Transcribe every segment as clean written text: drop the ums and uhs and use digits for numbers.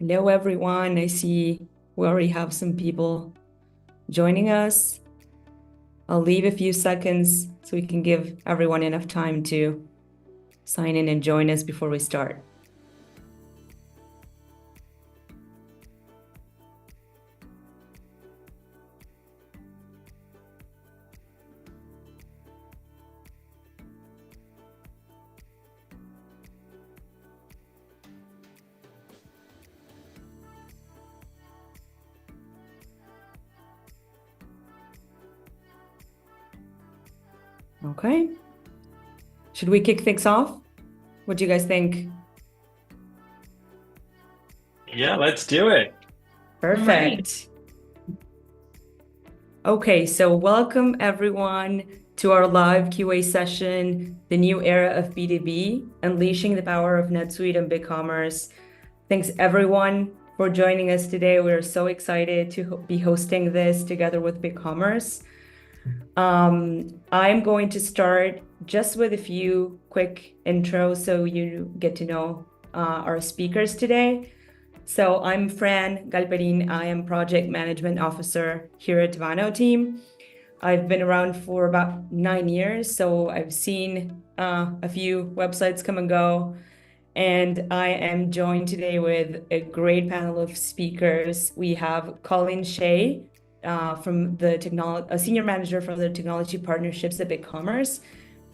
Hello, everyone. I see we already have some people joining us. I'll leave a few seconds so we can give everyone enough time to sign in and join us before we start. Okay. Should we kick things off? What do you guys think? Yeah, let's do it. Perfect. Okay, so welcome everyone to our live QA session, the new era of B2B, unleashing the power of NetSuite and BigCommerce. Thanks everyone for joining us today. We're so excited to be hosting this together with BigCommerce. I'm going to start just with a few quick intros so you get to know our speakers today. So I'm Fran Galperin. I am Project Management Officer here at Tavano Team. I've been around for about 9 years, so I've seen a few websites come and go. And I am joined today with a great panel of speakers. We have Colin Shea, from a senior manager from the technology partnerships at BigCommerce,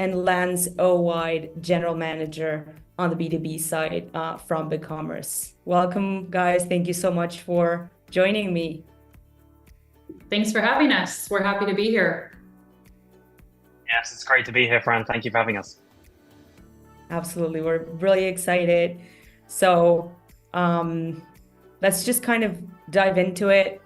and Lance Owide, general manager on the B2B side from BigCommerce. Welcome, guys. Thank you so much for joining me. Thanks for having us. We're happy to be here. Yes, it's great to be here, Fran. Thank you for having us. Absolutely. We're really excited. So let's just kind of dive into it.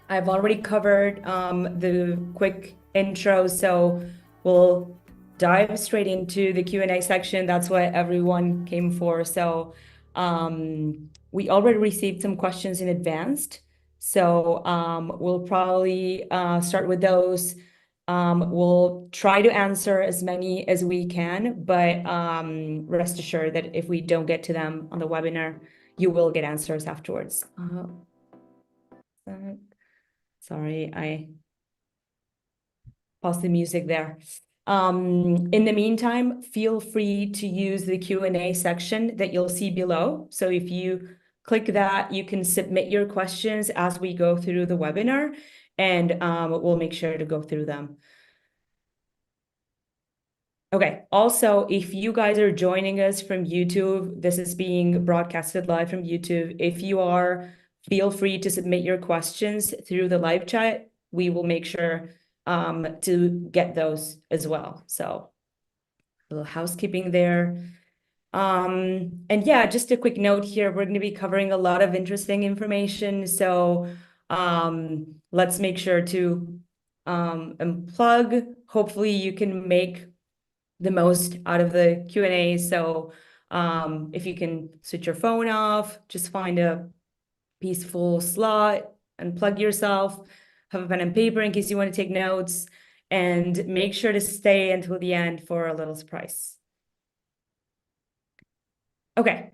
I've already covered the quick intro, so we'll dive straight into the Q&A section. That's what everyone came for. So we already received some questions in advance. So we'll probably start with those. We'll try to answer as many as we can, but rest assured that if we don't get to them on the webinar, you will get answers afterwards. Sorry, I paused the music there. In the meantime, feel free to use the Q&A section that you'll see below. So if you click that, you can submit your questions as we go through the webinar, and we'll make sure to go through them. Okay, also, if you guys are joining us from YouTube, this is being broadcasted live from YouTube. If you are, feel free to submit your questions through the live chat. We will make sure to get those as well. So a little housekeeping there. And yeah, just a quick note here, we're going to be covering a lot of interesting information. So let's make sure to unplug. Hopefully you can make the most out of the Q&A. So if you can switch your phone off, just find a peaceful slot, unplug yourself, have a pen and paper in case you want to take notes, and make sure to stay until the end for a little surprise. Okay,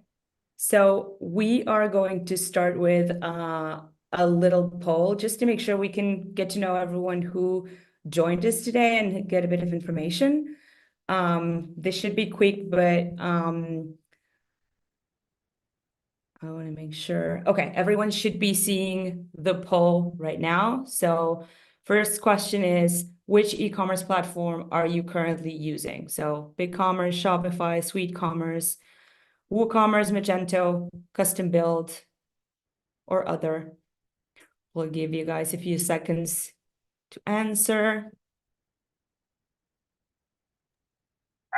so we are going to start with a little poll just to make sure we can get to know everyone who joined us today and get a bit of information. This should be quick, but I want to make sure. Okay, everyone should be seeing the poll right now. So first question is, which e-commerce platform are you currently using? So BigCommerce, Shopify, SuiteCommerce, WooCommerce, Magento, custom build, or other. We'll give you guys a few seconds to answer.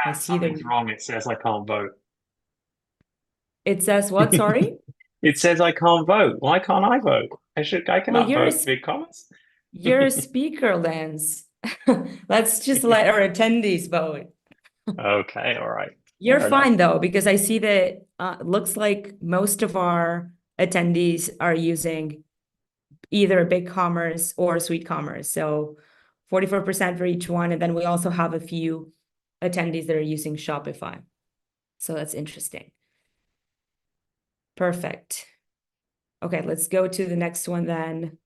I see Something's wrong. It says I can't vote. It says what? Sorry? It says I can't vote. Why can't I vote? I cannot Well, vote BigCommerce. you're a speaker, Lance. Let's just let our attendees vote. Okay, all right. You're Fair fine enough. though, because I see that looks like most of our attendees are using either BigCommerce or SuiteCommerce. So 44% for each one. And then we also have a few attendees that are using Shopify. So that's interesting. Perfect. Okay, let's go to the next one then.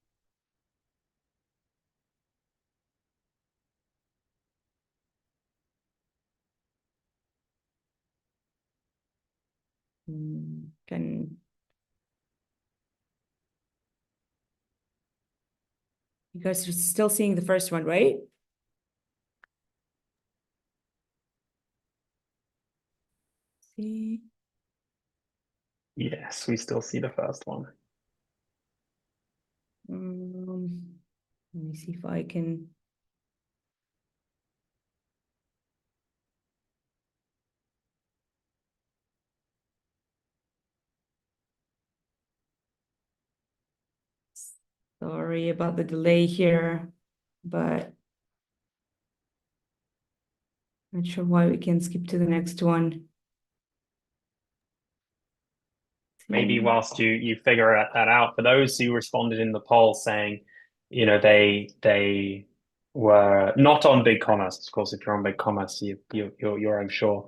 Can you guys are still seeing the first one, right? See. Yes, we still see the first one. Let me see if I can. Sorry about the delay here, but not sure why we can skip to the next one. Maybe whilst you figure that out, for those who responded in the poll saying, you know, they were not on BigCommerce. Of course, if you're on BigCommerce, you're I'm sure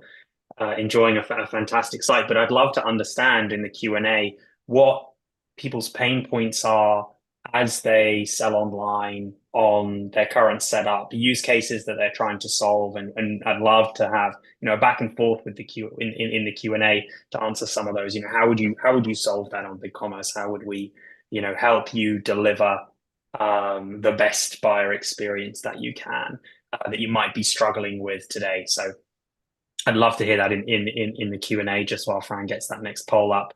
enjoying a fantastic site. But I'd love to understand in the Q&A what people's pain points are as they sell online on their current setup, use cases that they're trying to solve, and I'd love to have a back and forth with the in the Q&A to answer some of those. How would you solve that on BigCommerce? How would we help you deliver the best buyer experience that you can that you might be struggling with today? So I'd love to hear that in the Q&A just while Fran gets that next poll up.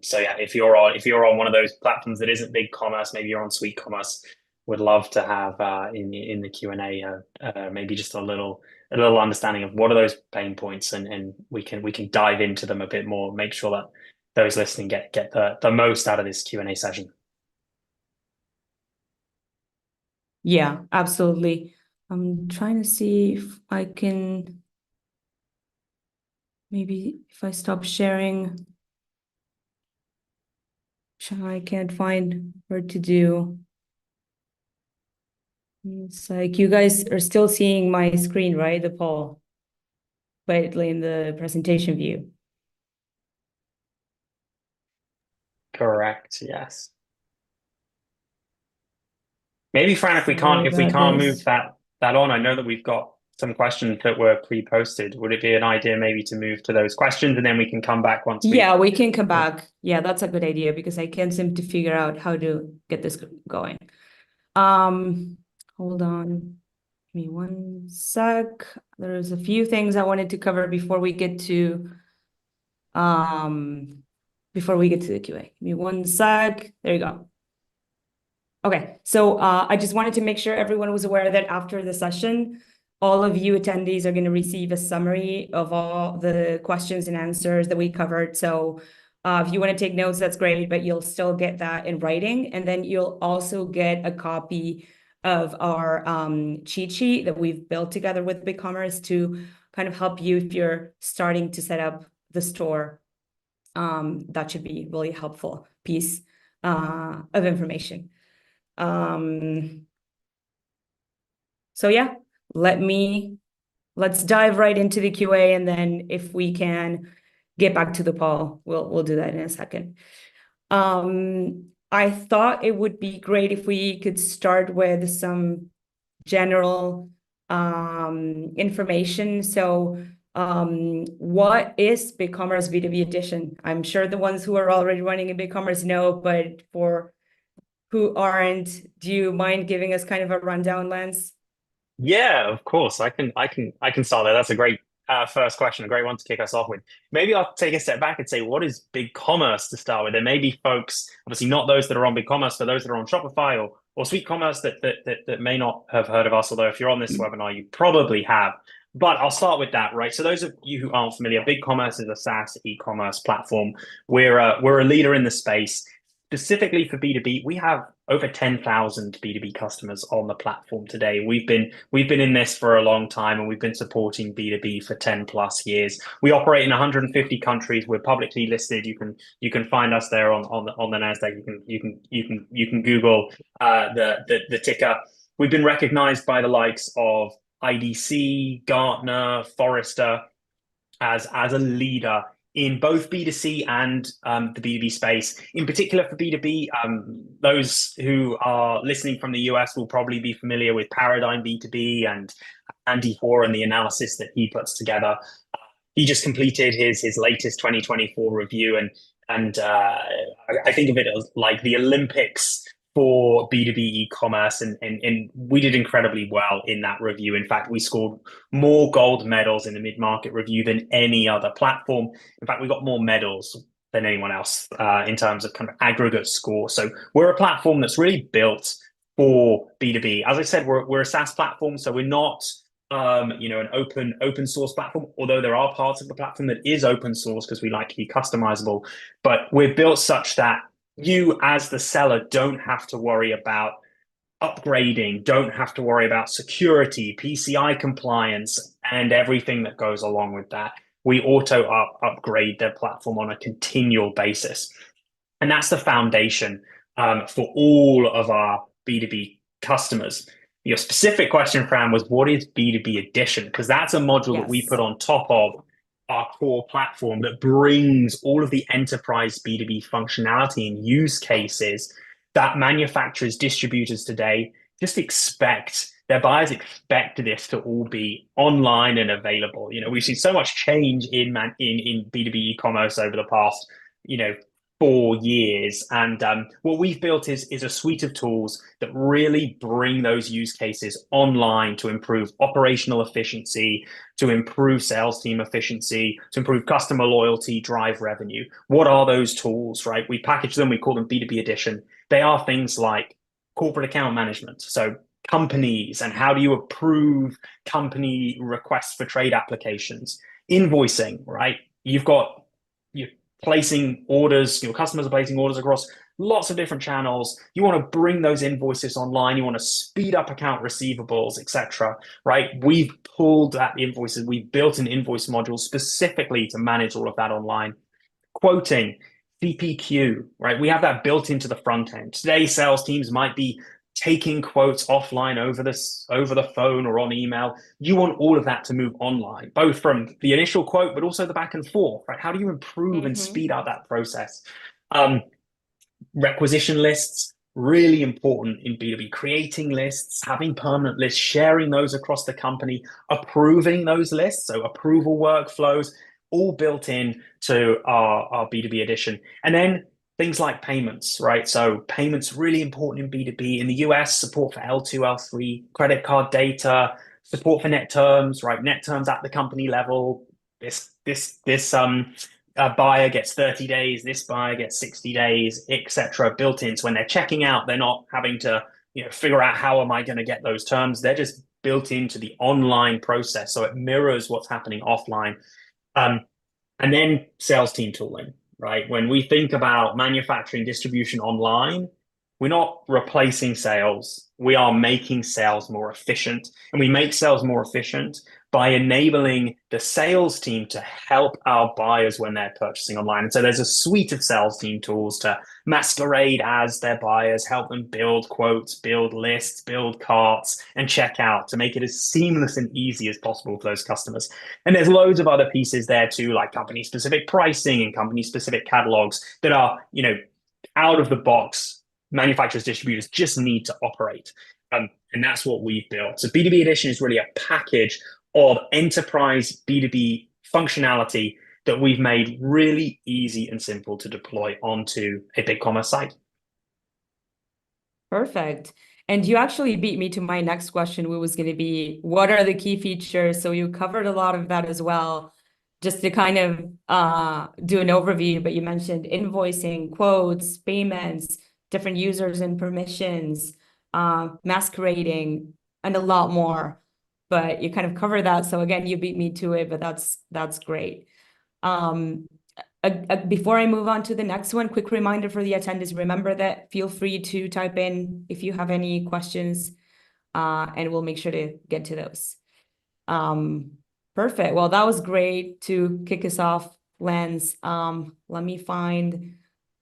So yeah, if you're on one of those platforms that isn't BigCommerce, maybe you're on SuiteCommerce, would love to have in the Q&A maybe just a little understanding of what are those pain points, and we can dive into them a bit more, make sure that those listening get the most out of this Q&A session. Yeah, absolutely. I'm trying to see if I can, maybe if I stop sharing, I can't find where to do. It's like you guys are still seeing my screen, right? The poll, but in the presentation view. Correct. Yes. Maybe Fran, if we Sorry can't about move this. that on, I know that we've got some questions that were pre-posted. Would it be an idea maybe to move to those questions and then we can come back once we... Yeah, we can come back. Yeah, that's a good idea because I can't seem to figure out how to get this going. Hold on. Give me one sec. There's a few things I wanted to cover before we get to the QA. Give me one sec. There you go. Okay, so I just wanted to make sure everyone was aware that after the session, all of you attendees are going to receive a summary of all the questions and answers that we covered. So if you want to take notes, that's great, but you'll still get that in writing. And then you'll also get a copy of our cheat sheet that we've built together with BigCommerce to kind of help you if you're starting to set up the store. That should be really helpful piece of information. So yeah, let's dive right into the QA, and then if we can get back to the poll, we'll do that in a second. I thought it would be great if we could start with some general information. So what is BigCommerce B2B Edition? I'm sure the ones who are already running in BigCommerce know, but for who aren't, do you mind giving us kind of a rundown, Lance? Yeah, of course. I can start there. That's a great first question, a great one to kick us off with. Maybe I'll take a step back and say, what is BigCommerce to start with? There may be folks, obviously not those that are on BigCommerce, but those that are on Shopify or SuiteCommerce that may not have heard of us. Although if you're on this webinar, you probably have. But I'll start with that, right? So those of you who aren't familiar, BigCommerce is a SaaS e-commerce platform. We're a leader in the space. Specifically for B2B, we have over 10,000 B2B customers on the platform today. We've been in this for a long time, and we've been supporting B2B for 10 plus years. We operate in 150 countries. We're publicly listed. You can find us there on the Nasdaq. You can Google the ticker. We've been recognized by the likes of IDC, Gartner, Forrester as a leader in both B2C and the B2B space. In particular for B2B, those who are listening from the US will probably be familiar with Paradigm B2B and Andy Hoare and the analysis that he puts together. He just completed his latest 2024 review, and I think of it as like the Olympics for B2B e-commerce, and we did incredibly well in that review. In fact, we scored more gold medals in the mid-market review than any other platform. In fact, we got more medals than anyone else in terms of kind of aggregate score. So we're a platform that's really built for B2B. As I said, we're a SaaS platform, so we're not an open source platform, although there are parts of the platform that is open source because we like to be customizable. But we're built such that you as the seller don't have to worry about upgrading, don't have to worry about security, PCI compliance, and everything that goes along with that. We auto upgrade their platform on a continual basis. And that's the foundation for all of our B2B customers. Your specific question, Fran, was what is B2B Edition? Because that's a module that we put on top of our core platform that brings all of the enterprise B2B functionality and use cases that manufacturers, distributors today just expect. Their buyers expect this to all be online and available. We've seen so much change in B2B e-commerce over the past, 4 years. And what we've built is a suite of tools that really bring those use cases online to improve operational efficiency, to improve sales team efficiency, to improve customer loyalty, drive revenue. What are those tools, right? We package them, we call them B2B Edition. They are things like corporate account management. So companies and how do you approve company requests for trade applications, invoicing, right? You're placing orders, your customers are placing orders across lots of different channels. You want to bring those invoices online. You want to speed up account receivables, etc. Right? We've pulled that invoices. We've built an invoice module specifically to manage all of that online. Quoting, CPQ, right? We have that built into the front end. Today, sales teams might be taking quotes offline over the phone or on email. You want all of that to move online, both from the initial quote, but also the back and forth, right? How do you improve and speed up that process? Requisition lists, really important in B2B, creating lists, having permanent lists, sharing those across the company, approving those lists. So approval workflows, all built in to our B2B Edition. And then things like payments, right? So payments really important in B2B. In the US, support for L2, L3, credit card data, support for net terms, right? Net terms at the company level. This buyer gets 30 days, this buyer gets 60 days, etc. built in. So when they're checking out, they're not having to figure out how am I going to get those terms. They're just built into the online process. So it mirrors what's happening offline. And then sales team tooling. Right? When we think about manufacturing distribution online, we're not replacing sales. We are making sales more efficient. And we make sales more efficient by enabling the sales team to help our buyers when they're purchasing online. And so there's a suite of sales team tools to masquerade as their buyers, help them build quotes, build lists, build carts, and check out to make it as seamless and easy as possible for those customers. And there's loads of other pieces there too, like company-specific pricing and company-specific catalogs that are, out of the box. Manufacturers, distributors just need to operate. And that's what we've built. So B2B Edition is really a package of enterprise B2B functionality that we've made really easy and simple to deploy onto a BigCommerce site. Perfect. And you actually beat me to my next question, which was going to be, what are the key features? So you covered a lot of that as well, just to kind of do an overview, but you mentioned invoicing, quotes, payments, different users and permissions, masquerading, and a lot more. But you kind of cover that. So again, you beat me to it, but that's great. Before I move on to the next one, quick reminder for the attendees, remember that feel free to type in if you have any questions, and we'll make sure to get to those. Perfect. Well, that was great to kick us off, Lance. Let me find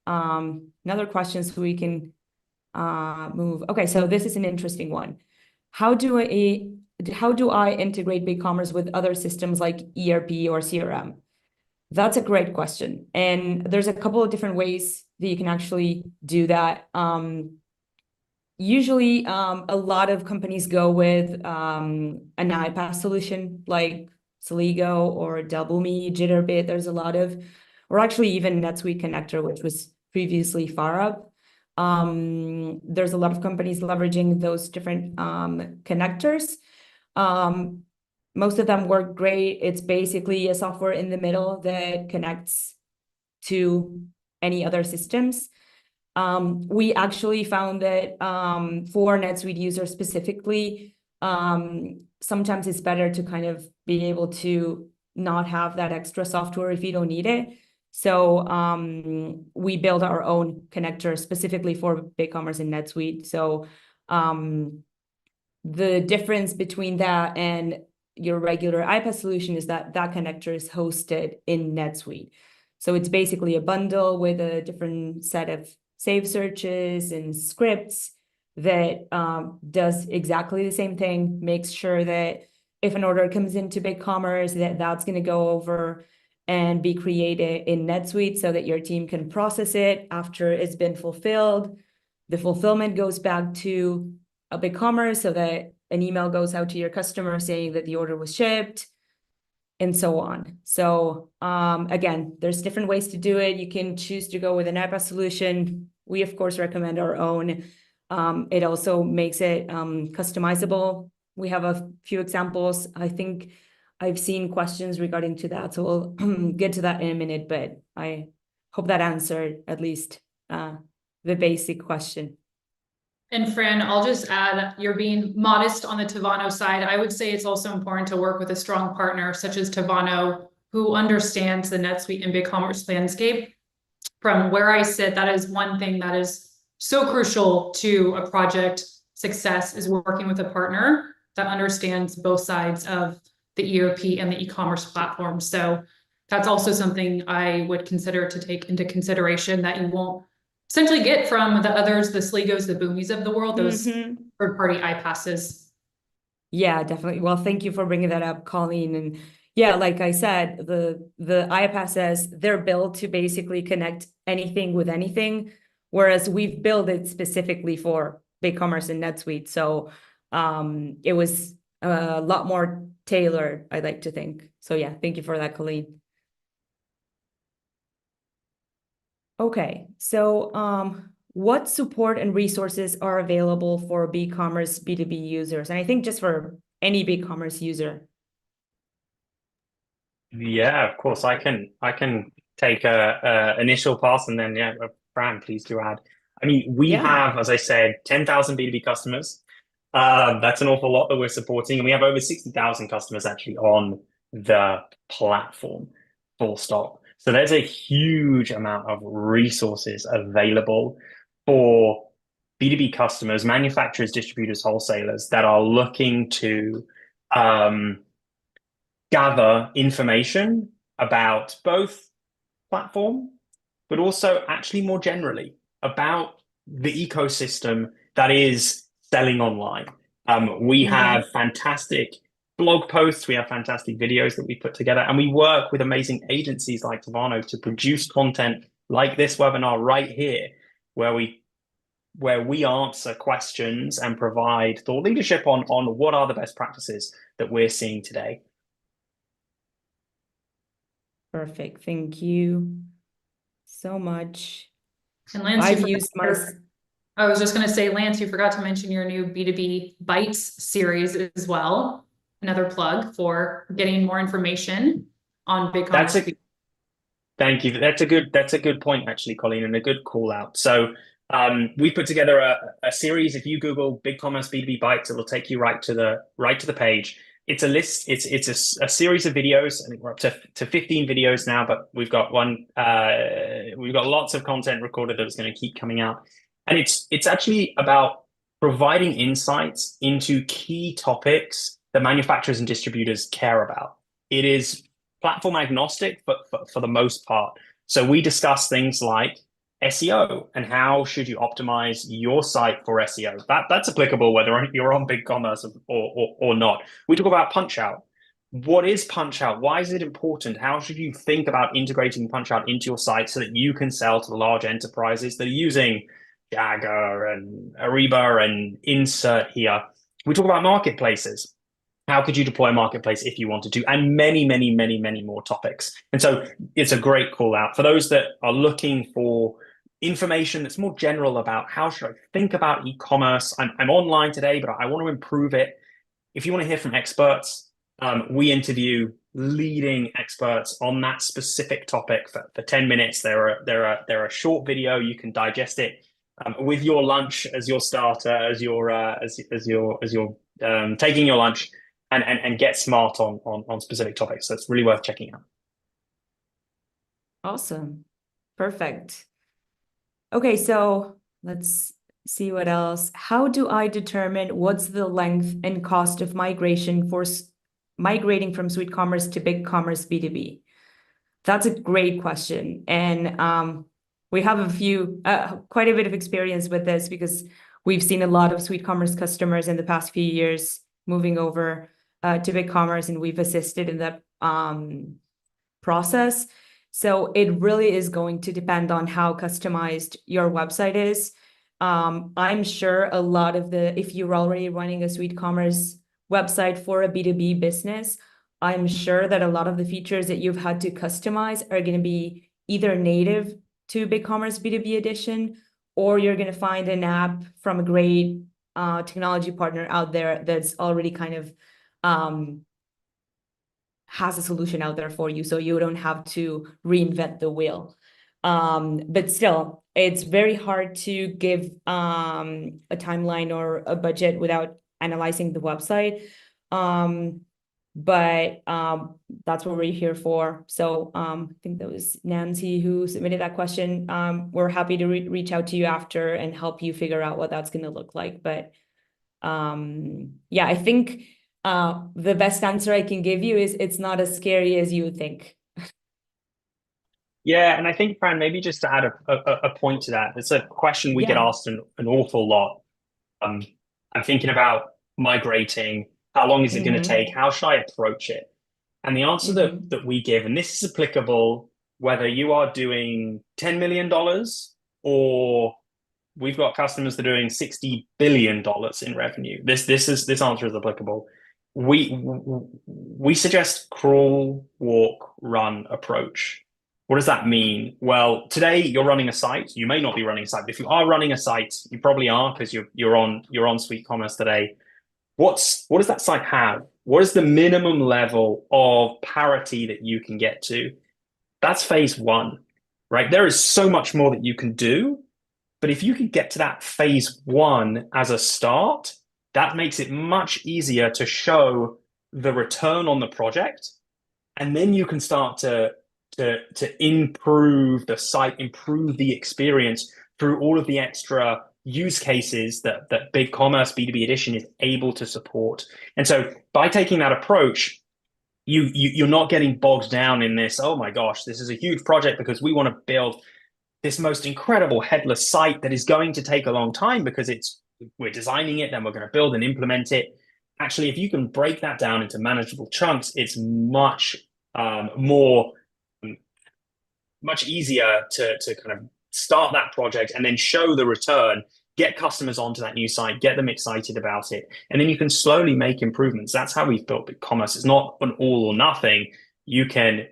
another question so we can move. Okay, so this is an interesting one. How do I integrate BigCommerce with other systems like ERP or CRM? That's a great question. And there's a couple of different ways that you can actually do that. Usually, a lot of companies go with an iPaaS solution like Celigo or DoubleMe, Jitterbit. There's a lot of, or actually even NetSuite Connector, which was previously FireUp. There's a lot of companies leveraging those different connectors. Most of them work great. It's basically a software in the middle that connects to any other systems. We actually found that for NetSuite users specifically, sometimes it's better to kind of be able to not have that extra software if you don't need it. So we build our own connector specifically for BigCommerce and NetSuite. So the difference between that and your regular iPaaS solution is that that connector is hosted in NetSuite. So it's basically a bundle with a different set of save searches and scripts that does exactly the same thing, makes sure that if an order comes into BigCommerce, that's going to go over and be created in NetSuite so that your team can process it after it's been fulfilled. The fulfillment goes back to a BigCommerce so that an email goes out to your customer saying that the order was shipped, and so on. So again, there's different ways to do it. You can choose to go with an iPaaS solution. We, of course, recommend our own. It also makes it customizable. We have a few examples. I think I've seen questions regarding to that, so we'll get to that in a minute, but I hope that answered at least the basic question. And Fran, I'll just add, you're being modest on the Tavano side. I would say it's also important to work with a strong partner such as Tavano, who understands the NetSuite and BigCommerce landscape. From where I sit, that is one thing that is so crucial to a project success, is working with a partner that understands both sides of the ERP and the e-commerce platform. So that's also something I would consider to take into consideration, that you won't essentially get from the others, the Sligos, the Boomies of the world, those third-party iPasses. Yeah, definitely. Well, thank you for bringing that up, Colleen. And yeah, like I said, the iPasses, they're built to basically connect anything with anything, whereas we've built it specifically for BigCommerce and NetSuite. So it was a lot more tailored, I like to think. So yeah, thank you for that, Colleen. Okay, so what support and resources are available for BigCommerce B2B users? And I think just for any BigCommerce user. Yeah, of course. I can take a initial pass, and then Fran, please do add. I mean, we have, as I said, 10,000 B2B customers. That's an awful lot that we're supporting, and we have over 60,000 customers actually on the platform, full stop. So there's a huge amount of resources available for B2B customers, manufacturers, distributors, wholesalers that are looking to gather information about both platform, but also actually more generally about the ecosystem that is selling online. We have fantastic blog posts, we have fantastic videos that we put together, and we work with amazing agencies like Tavano to produce content like this webinar right here, where we answer questions and provide thought leadership on what are the best practices that we're seeing today. Perfect. Thank you so much. And Lance, I was just going to say, Lance, you forgot to mention your new B2B Bites series as well. Another plug for getting more information on BigCommerce. Thank you. That's a good point, actually, Colleen, and a good call out. So we put together a series. If you Google BigCommerce B2B Bites, it will take you right to the page. It's a list. It's a series of videos. I think we're up to 15 videos now, but we've got lots of content recorded that's going to keep coming out. And it's actually about providing insights into key topics that manufacturers and distributors care about. It is platform agnostic, but for the most part. So we discuss things like SEO and how should you optimize your site for SEO. That's applicable whether you're on BigCommerce or not. We talk about punch out. what is Punch-Out? Why is it important? How should you think about integrating Punch-Out into your site so that you can sell to the large enterprises that are using Jagger and Ariba and Insert here? We talk about marketplaces. How could you deploy a marketplace if you wanted to? And many, many, many, many more topics. And so it's a great call out for those that are looking for information that's more general about how should I think about e-commerce. I'm online today, but I want to improve it. If you want to hear from experts, we interview leading experts on that specific topic for 10 minutes. They're a short video. You can digest it with your lunch as your starter, as you're taking your lunch, and get smart on specific topics. So it's really worth checking out. Awesome. Perfect. Okay, so let's see what else. How do I determine what's the length and cost of migration for migrating from SuiteCommerce to BigCommerce B2B? That's a great question. And we have quite a bit of experience with this because we've seen a lot of SuiteCommerce customers in the past few years moving over to BigCommerce, and we've assisted in that process. So it really is going to depend on how customized your website is. I'm sure a lot of if you're already running a SuiteCommerce website for a B2B business, I'm sure that a lot of the features that you've had to customize are going to be either native to BigCommerce B2B Edition, or you're going to find an app from a great technology partner out there that's already kind of has a solution out there for you, so you don't have to reinvent the wheel. But still, it's very hard to give a timeline or a budget without analyzing the website. But that's what we're here for. So I think that was Nancy who submitted that question. We're happy to reach out to you after and help you figure out what that's going to look like. But yeah, I think the best answer I can give you is it's not as scary as you would think. Yeah, and I think, Fran, maybe just to add a point to that, it's a question we get asked an awful lot. I'm thinking about migrating. How long is it going to take? How should I approach it? And the answer that we give, and this is applicable whether you are doing $10 million or we've got customers that are doing $60 billion in revenue. This answer is applicable. We suggest crawl, walk, run approach. What does that mean? Well, today you're running a site. You may not be running a site, but if you are running a site, you probably are because you're on SuiteCommerce today. What does that site have? What is the minimum level of parity that you can get to? That's phase one, right? There is so much more that you can do, but if you can get to that phase one as a start, that makes it much easier to show the return on the project, and then you can start to improve the site, improve the experience through all of the extra use cases that BigCommerce B2B Edition is able to support. And so by taking that approach, you're not getting bogged down in this, oh my gosh, this is a huge project because we want to build this most incredible headless site that is going to take a long time because we're designing it, then we're going to build and implement it. Actually, if you can break that down into manageable chunks, it's much easier to kind of start that project and then show the return, get customers onto that new site, get them excited about it, and then you can slowly make improvements. That's how we've built BigCommerce. It's not an all or nothing. You can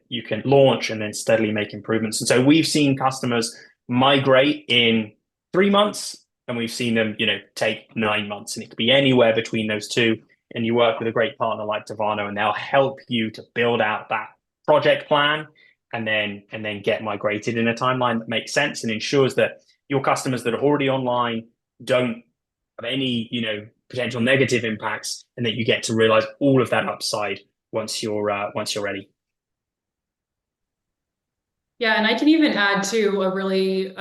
launch and then steadily make improvements. And so we've seen customers migrate in 3 months, and we've seen them, take 9 months, and it could be anywhere between those two. And you work with a great partner like Tavano, and they'll help you to build out that project plan and then get migrated in a timeline that makes sense and ensures that your customers that are already online don't have any, potential negative impacts, and that you get to realize all of that upside once you're ready. Yeah, and I can even add to a really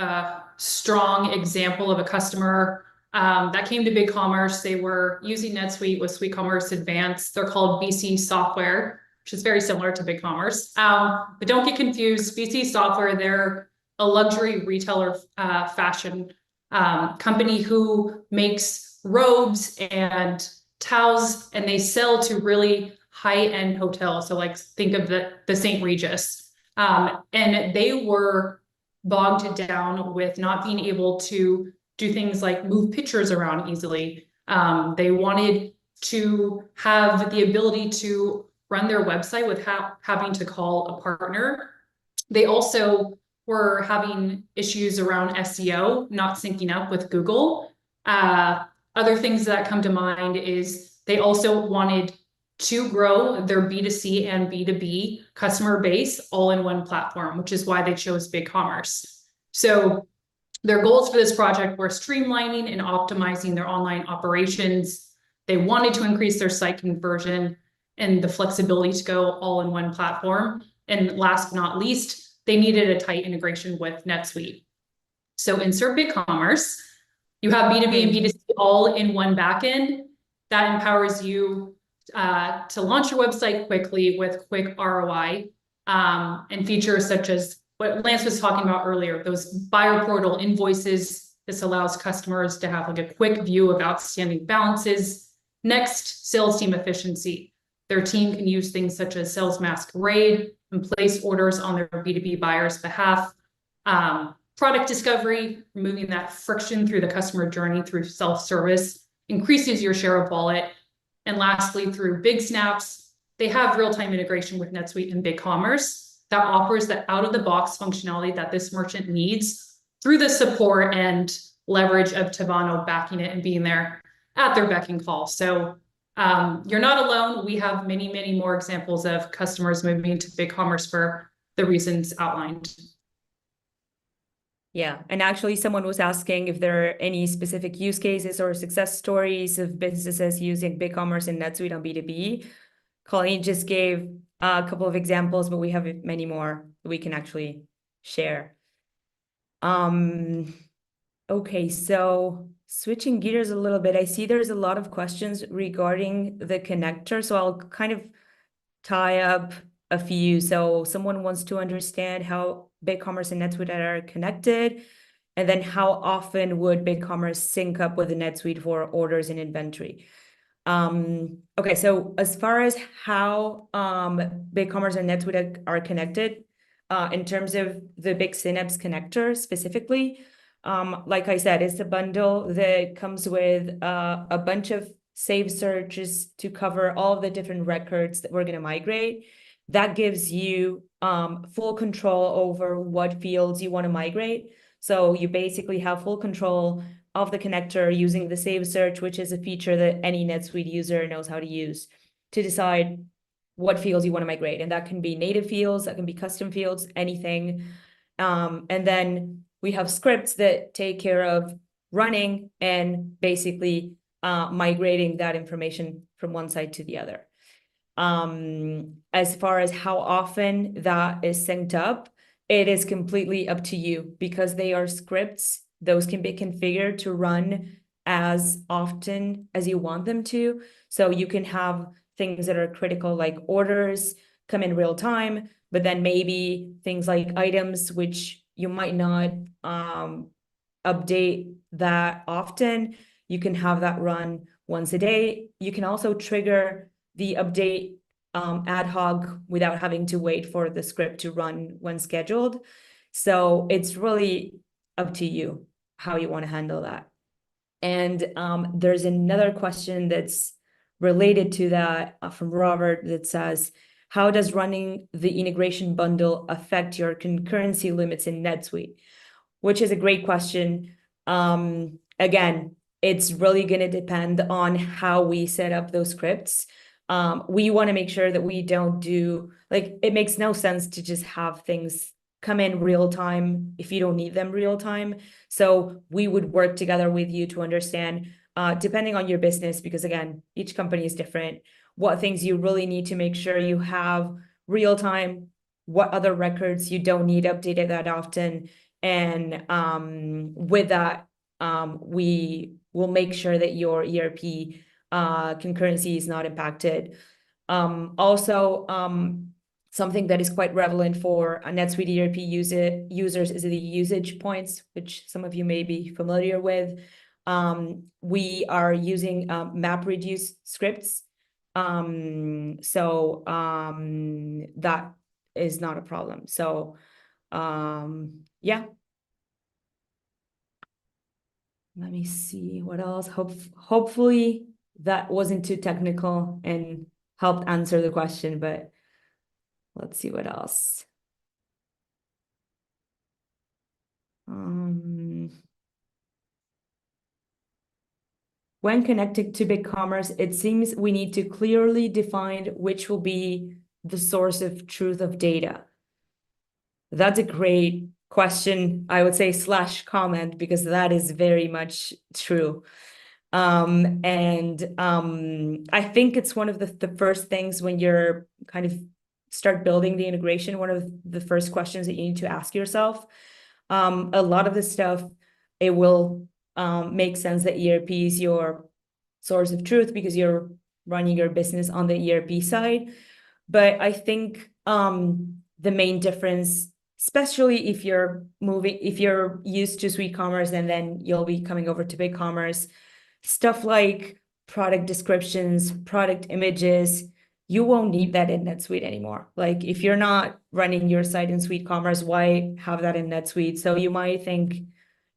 strong example of a customer that came to BigCommerce. They were using NetSuite with SuiteCommerce Advanced. They're called BC Software, which is very similar to BigCommerce. But don't get confused. BC Software, they're a luxury retailer fashion company who makes robes and towels, and they sell to really high-end hotel. So like think of the St. Regis. And they were bogged down with not being able to do things like move pictures around easily. They wanted to have the ability to run their website without having to call a partner. They also were having issues around SEO, not syncing up with Google. Other things that come to mind is they also wanted to grow their B2C and B2B customer base all in one platform, which is why they chose BigCommerce. So their goals for this project were streamlining and optimizing their online operations. They wanted to increase their site conversion and the flexibility to go all in one platform. And last but not least, they needed a tight integration with NetSuite. So insert BigCommerce, you have B2B and B2C all in one backend. That empowers you to launch your website quickly with quick ROI, and features such as what Lance was talking about earlier, those buyer portal invoices. This allows customers to have like a quick view of outstanding balances. Next, sales team efficiency. Their team can use things such as Sales Masquerade and place orders on their B2B buyers' behalf. Product discovery, removing that friction through the customer journey through self-service, increases your share of wallet. And lastly, through Big Snaps, they have real-time integration with NetSuite and BigCommerce that offers the out-of-the-box functionality that this merchant needs through the support and leverage of Tavano backing it and being there at their beck and call. So you're not alone. We have many, many more examples of customers moving to BigCommerce for the reasons outlined. Yeah, and actually someone was asking if there are any specific use cases or success stories of businesses using BigCommerce and NetSuite on B2B. Colleen just gave a couple of examples, but we have many more we can actually share. Okay, so switching gears a little bit, I see there's a lot of questions regarding the connector, so I'll kind of tie up a few. So someone wants to understand how BigCommerce and NetSuite are connected, and then how often would BigCommerce sync up with the NetSuite for orders and inventory. Okay, so as far as how BigCommerce and NetSuite are connected, in terms of the Big Synapse connector specifically, like I said, it's a bundle that comes with a bunch of saved searches to cover all the different records that we're going to migrate. That gives you full control over what fields you want to migrate. So you basically have full control of the connector using the save search, which is a feature that any NetSuite user knows how to use to decide what fields you want to migrate. And that can be native fields, that can be custom fields, anything. And then we have scripts that take care of running and basically migrating that information from one side to the other. As far as how often that is synced up, it is completely up to you because they are scripts. Those can be configured to run as often as you want them to. So you can have things that are critical like orders come in real time, but then maybe things like items, which you might not update that often, you can have that run once a day. You can also trigger the update ad hoc without having to wait for the script to run when scheduled. So it's really up to you how you want to handle that. And there's another question that's related to that from Robert that says, how does running the integration bundle affect your concurrency limits in NetSuite? Which is a great question. Again, it's really going to depend on how we set up those scripts. We want to make sure that we don't do, like, it makes no sense to just have things come in real time if you don't need them real time. So we would work together with you to understand, depending on your business, because again, each company is different, what things you really need to make sure you have real time, what other records you don't need updated that often. And with that, we will make sure that your ERP concurrency is not impacted. Also, something that is quite relevant for a NetSuite ERP users is the usage points, which some of you may be familiar with. We are using MapReduce scripts That is not a problem. So yeah. Let me see what else. Hopefully that wasn't too technical and helped answer the question, but let's see what else. When connected to BigCommerce, it seems we need to clearly define which will be the source of truth of data. That's a great question, I would say, / comment, because that is very much true. I think it's one of the first things when you're kind of start building the integration, one of the first questions that you need to ask yourself. A lot of the stuff, it will make sense that ERP is your source of truth because you're running your business on the ERP side. But I think the main difference, especially if you're used to SuiteCommerce and then you'll be coming over to BigCommerce, stuff like product descriptions, product images, you won't need that in NetSuite anymore. Like if you're not running your site in SuiteCommerce, why have that in NetSuite? So you might think,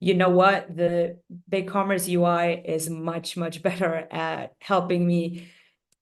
you know what, the BigCommerce UI is much, much better at helping me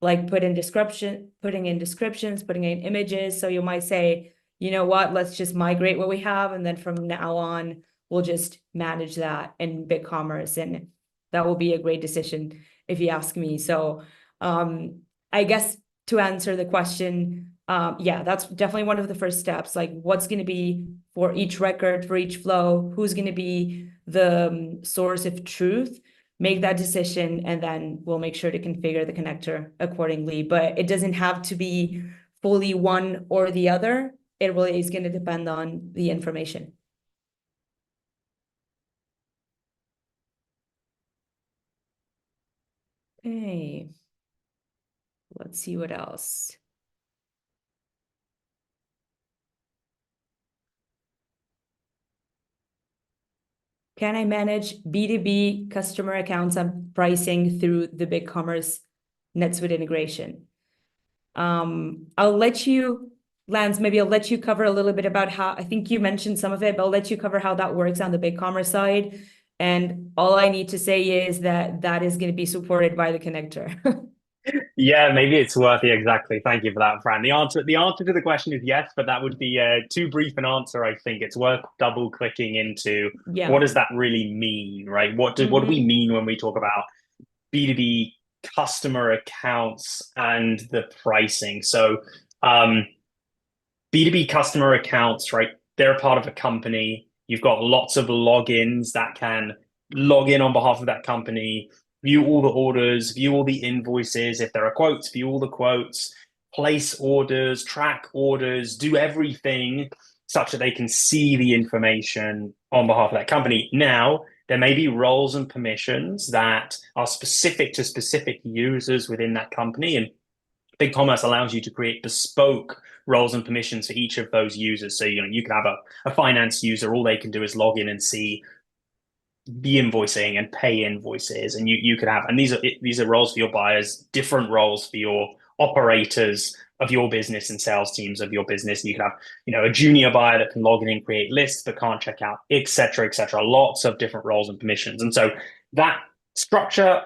like putting in descriptions, putting in images. So you might say, you know what, let's just migrate what we have. And then from now on, we'll just manage that in BigCommerce. And that will be a great decision if you ask me. So I guess to answer the question, yeah, that's definitely one of the first steps. Like what's going to be for each record, for each flow, who's going to be the source of truth, make that decision, and then we'll make sure to configure the connector accordingly. But it doesn't have to be fully one or the other. It really is going to depend on the information. Okay. Let's see what else. Can I manage B2B customer accounts and pricing through the BigCommerce NetSuite integration? I'll let you, Lance, maybe I'll let you cover a little bit about how, I think you mentioned some of it, but I'll let you cover how that works on the BigCommerce side. And all I need to say is that that is going to be supported by the connector. Yeah, maybe it's worth it. Exactly. Thank you for that, Fran. The answer to the question is yes, but that would be too brief an answer. I think it's worth double clicking into what does that really mean, right? What do we mean when we talk about B2B customer accounts and the pricing? So B2B customer accounts, right? They're a part of a company. You've got lots of logins that can log in on behalf of that company, view all the orders, view all the invoices. If there are quotes, view all the quotes, place orders, track orders, do everything such that they can see the information on behalf of that company. Now, there may be roles and permissions that are specific to specific users within that company. And BigCommerce allows you to create bespoke roles and permissions for each of those users. So, you can have a finance user, all they can do is log in and see the invoicing and pay invoices, and you could have, and these are roles for your buyers, different roles for your operators of your business and sales teams of your business. And you could have, a junior buyer that can log in and create lists but can't check out, etc., lots of different roles and permissions. And so that structure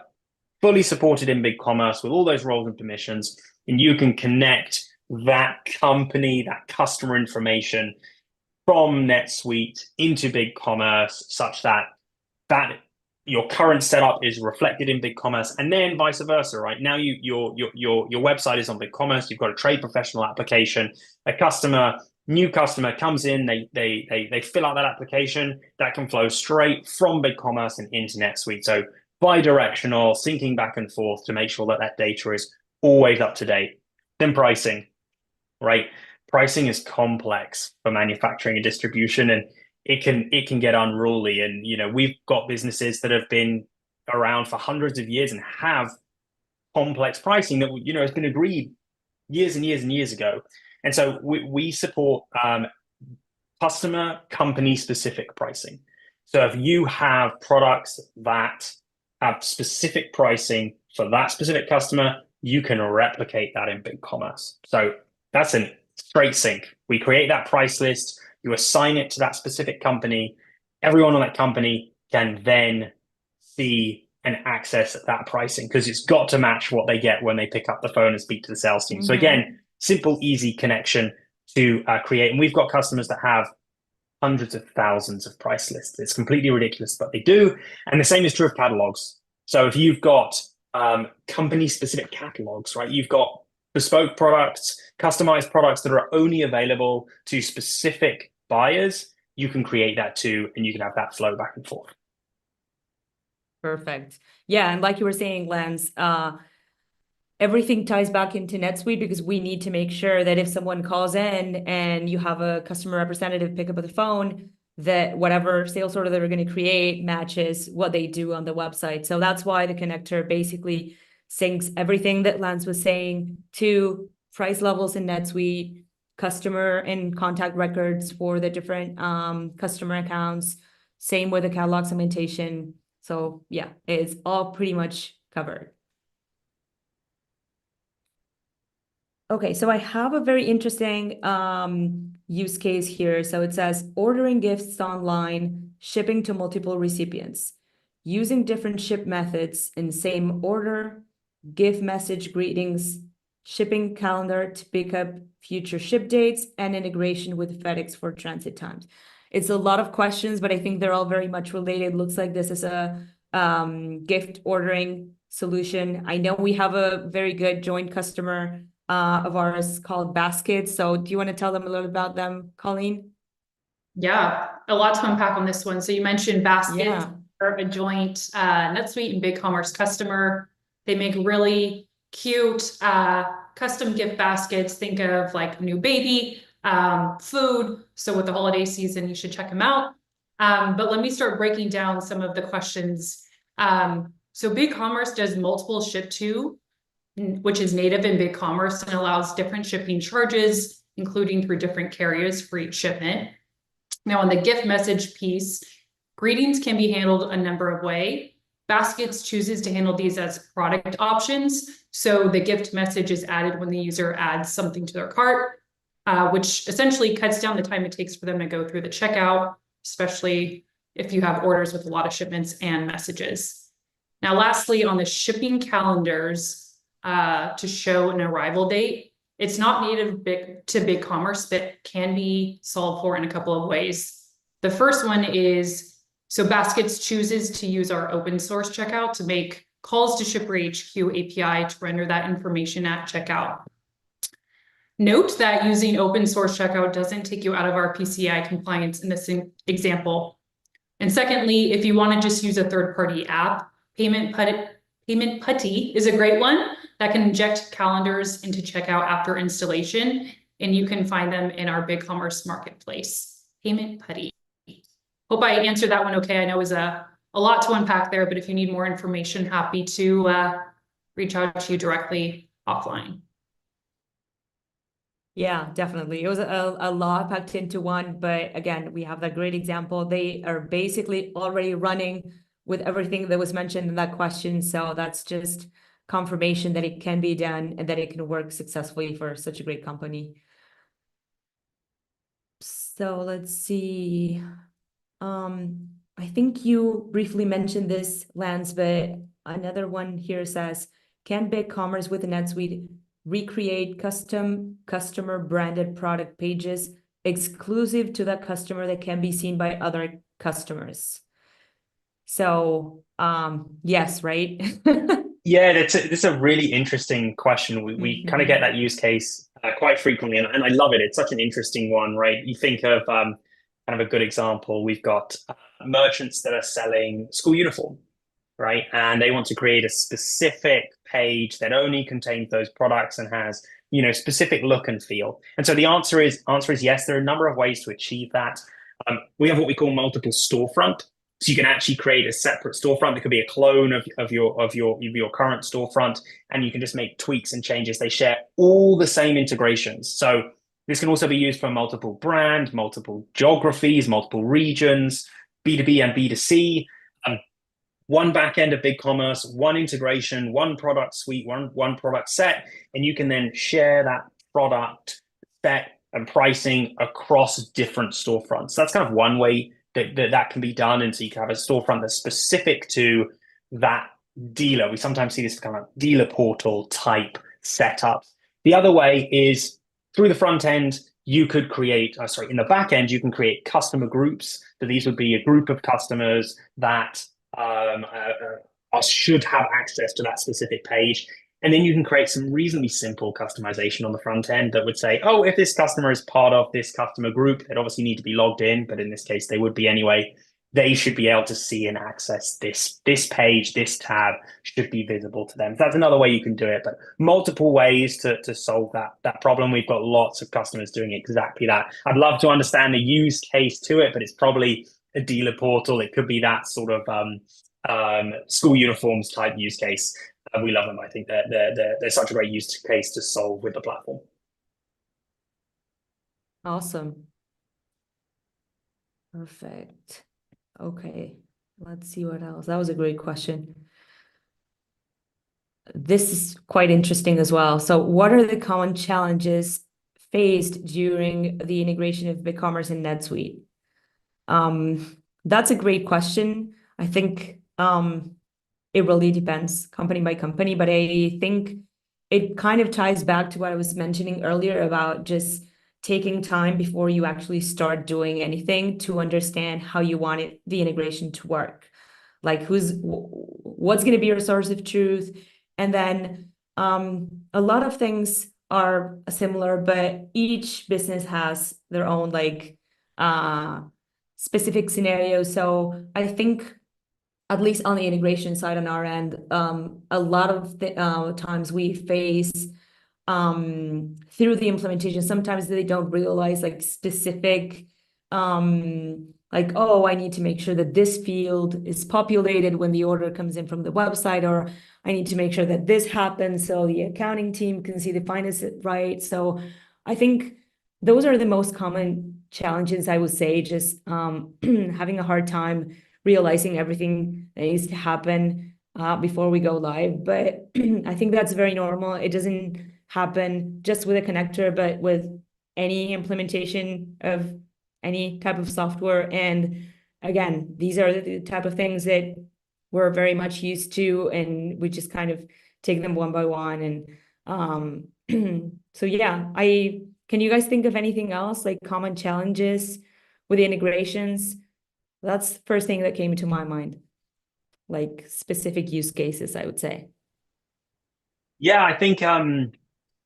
fully supported in BigCommerce with all those roles and permissions, and you can connect that company, that customer information from NetSuite into BigCommerce such that your current setup is reflected in BigCommerce, and then vice versa, right? Now your website is on BigCommerce, you've got a trade professional application, new customer comes in, they fill out that application, that can flow straight from BigCommerce and into NetSuite. So bi-directional, syncing back and forth to make sure that data is always up to date. Then pricing, right? Pricing is complex for manufacturing and distribution, and it can get unruly. And we've got businesses that have been around for hundreds of years and have complex pricing that has been agreed years and years and years ago. And so we support customer company specific pricing. So if you have products that have specific pricing for that specific customer, you can replicate that in BigCommerce. So that's a straight sync. We create that price list, you assign it to that specific company. Everyone on that company can then see and access that pricing because it's got to match what they get when they pick up the phone and speak to the sales team. So again, simple, easy connection to create. And we've got customers that have hundreds of thousands of price lists. It's completely ridiculous, but they do. And the same is true of catalogs. So if you've got company-specific catalogs, right? You've got bespoke products, customized products that are only available to specific buyers, you can create that too, and you can have that flow back and forth. Perfect. Yeah, and like you were saying, Lance, everything ties back into NetSuite because we need to make sure that if someone calls in and you have a customer representative pick up the phone, that whatever sales order they're going to create matches what they do on the website. So that's why the connector basically syncs everything that Lance was saying to price levels in NetSuite, customer and contact records for the different customer accounts, same with the catalog segmentation. So yeah, it's all pretty much covered. Okay, so I have a very interesting use case here. So it says ordering gifts online, shipping to multiple recipients, using different ship methods in same order, gift message greetings, shipping calendar to pick up future ship dates, and integration with FedEx for transit times. It's a lot of questions, but I think they're all very much related. Looks like this is a gift ordering solution. I know we have a very good joint customer of ours called Baskits. So do you want to tell them a little about them, Colleen? Yeah, a lot to unpack on this one. So you mentioned Baskits are a joint NetSuite and BigCommerce customer. They make really cute custom gift baskets. Think of like new baby, food. So with the holiday season, you should check them out. But let me start breaking down some of the questions. So BigCommerce does multiple ship to, which is native in BigCommerce and allows different shipping charges, including through different carriers for each shipment. Now on the gift message piece, greetings can be handled a number of ways. Baskits chooses to handle these as product options. So the gift message is added when the user adds something to their cart, which essentially cuts down the time it takes for them to go through the checkout, especially if you have orders with a lot of shipments and messages. Now, lastly, on the shipping calendars to show an arrival date, it's not native to BigCommerce, but can be solved for in a couple of ways. The first one is, so Baskits chooses to use our open source checkout to make calls to Shipper HQ API to render that information at checkout. Note that using open source checkout doesn't take you out of our PCI compliance in this example. And secondly, if you want to just use a third-party app, Payment Putty is a great one that can inject calendars into checkout after installation, and you can find them in our BigCommerce marketplace. Payment Putty. Hope I answered that one okay. I know it was a lot to unpack there, but if you need more information, happy to reach out to you directly offline. Yeah, definitely. It was a lot packed into one, but again, we have that great example. They are basically already running with everything that was mentioned in that question. So that's just confirmation that it can be done and that it can work successfully for such a great company. So let's see. I think you briefly mentioned this, Lance, but another one here says, can BigCommerce with NetSuite recreate custom customer branded product pages exclusive to that customer that can be seen by other customers? So yes, right? Yeah, that's a really interesting question. We kind of get that use case quite frequently, and I love it. It's such an interesting one, right? You think of kind of a good example. We've got merchants that are selling school uniform, right? And they want to create a specific page that only contains those products and has, you know, specific look and feel. And so the answer is yes. There are a number of ways to achieve that. We have what we call multiple storefront. So you can actually create a separate storefront that could be a clone of your current storefront, and you can just make tweaks and changes. They share all the same integrations. So this can also be used for multiple brand, multiple geographies, multiple regions, B2B and B2C. one backend of BigCommerce, one integration, one product suite, one product set, and you can then share that product set and pricing across different storefronts. That's kind of one way that can be done. And so you can have a storefront that's specific to that dealer. We sometimes see this kind of dealer portal type setup. The other way is through the front end, you could create, in the back end, you can create customer groups. So these would be a group of customers that should have access to that specific page. And then you can create some reasonably simple customization on the front end that would say, oh, if this customer is part of this customer group, they'd obviously need to be logged in, but in this case, they would be anyway. They should be able to see and access this page, this tab should be visible to them. So that's another way you can do it, but multiple ways to solve that problem. We've got lots of customers doing exactly that. I'd love to understand the use case to it, but it's probably a dealer portal. It could be that sort of school uniforms type use case. We love them. I think they're such a great use case to solve with the platform. Awesome. Perfect. Okay, let's see what else. That was a great question. This is quite interesting as well. So what are the common challenges faced during the integration of BigCommerce and NetSuite? That's a great question. I think it really depends company by company, but I think it kind of ties back to what I was mentioning earlier about just taking time before you actually start doing anything to understand how you want the integration to work. Like what's going to be your source of truth? And then a lot of things are similar, but each business has their own like specific scenario. So I think at least on the integration side on our end, a lot of the times we face through the implementation, sometimes they don't realize like specific, like, oh, I need to make sure that this field is populated when the order comes in from the website, or I need to make sure that this happens so the accounting team can see the finance right. So I think those are the most common challenges, I would say, just having a hard time realizing everything that needs to happen before we go live. But I think that's very normal. It doesn't happen just with a connector, but with any implementation of any type of software. And again, these are the type of things that we're very much used to, and we just kind of take them one by one. And so yeah, can you guys think of anything else, like common challenges with the integrations? That's the first thing that came to my mind, like specific use cases, I would say. Yeah, I think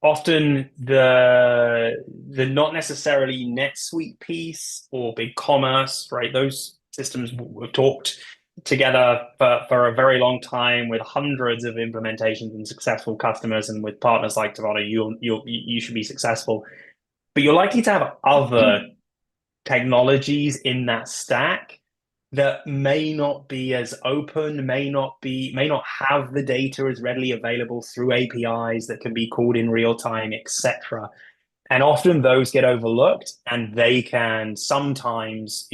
often the not necessarily NetSuite piece or BigCommerce, right? Those systems we've talked together for a very long time with hundreds of implementations and successful customers, and with partners like Tavano, you should be successful. But you're likely to have other technologies in that stack that may not be as open, may not have the data as readily available through APIs that can be called in real time, etc. And often those get overlooked, and they can sometimes,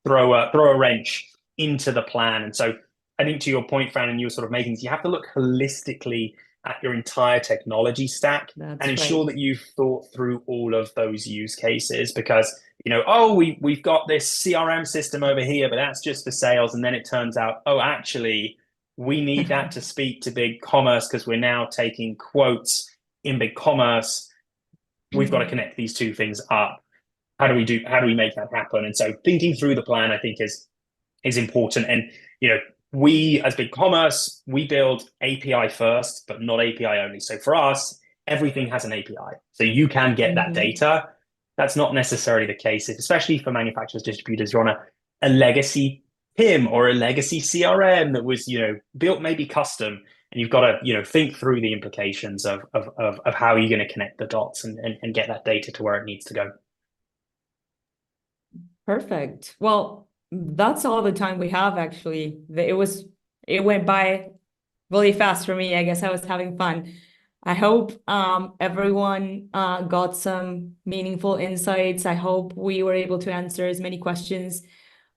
throw a wrench into the plan. And so I think to your point, Fran, and you were sort of making, you have to look holistically at your entire technology stack and ensure that you've thought through all of those use cases, because we've got this CRM system over here, but that's just for sales. And then it turns out, oh, actually, we need that to speak to BigCommerce because we're now taking quotes in BigCommerce. We've got to connect these two things up. How do we make that happen? And so thinking through the plan, I think, is important. And we as BigCommerce, we build API first, but not API only. So for us, everything has an API. So you can get that data. That's not necessarily the case, especially for manufacturers, distributors. You're on a legacy PIM or a legacy CRM that was, built maybe custom, and you've got to, think through the implications of how you're going to connect the dots and get that data to where it needs to go. Perfect. Well, that's all the time we have, actually. It went by really fast for me. I guess I was having fun. I hope everyone got some meaningful insights. I hope we were able to answer as many questions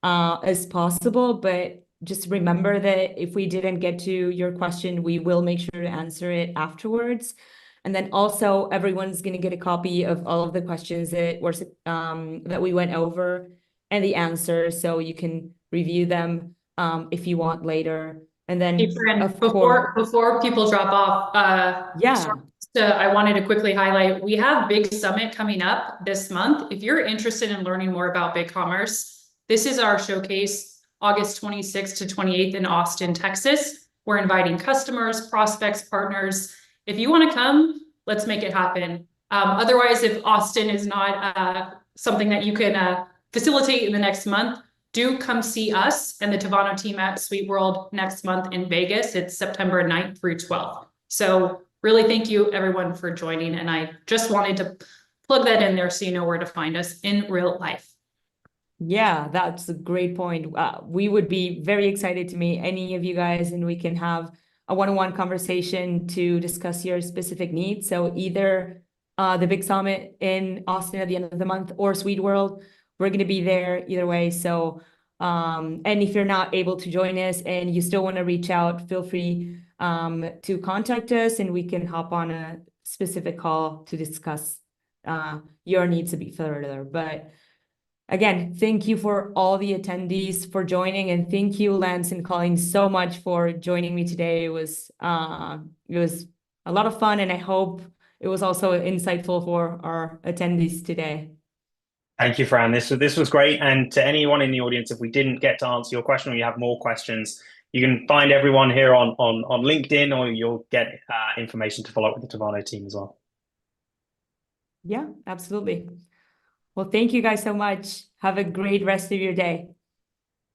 as possible. But just remember that if we didn't get to your question, we will make sure to answer it afterwards. And then also everyone's going to get a copy of all of the questions that were that we went over and the answers, so you can review them if you want later. And then Hey, Fran, of course, before people drop off, yeah. I wanted to quickly highlight, we have Big Summit coming up this month. If you're interested in learning more about BigCommerce, this is our showcase, August 26th to 28th in Austin, Texas. We're inviting customers, prospects, partners. If you want to come, let's make it happen. Otherwise, if Austin is not something that you can facilitate in the next month, do come see us and the Tavano team at SuiteWorld next month in Vegas. It's September 9th through 12th. So really thank you everyone for joining. And I just wanted to plug that in there so you know where to find us in real life. Yeah, that's a great point. We would be very excited to meet any of you guys, and we can have a one-on-one conversation to discuss your specific needs. So either the Big Summit in Austin at the end of the month or SuiteWorld, we're going to be there either way. So, and if you're not able to join us and you still want to reach out, feel free to contact us, and we can hop on a specific call to discuss your needs a bit further. But again, thank you for all the attendees for joining, and thank you, Lance and Colleen, so much for joining me today. It was a lot of fun, and I hope it was also insightful for our attendees today. Thank you, Fran. This was great. And to anyone in the audience, if we didn't get to answer your question or you have more questions, you can find everyone here on LinkedIn, or you'll get information to follow up with the Tavano team as well. Yeah, absolutely. Well, thank you guys so much. Have a great rest of your day.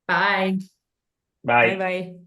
Bye. Bye. Bye-bye.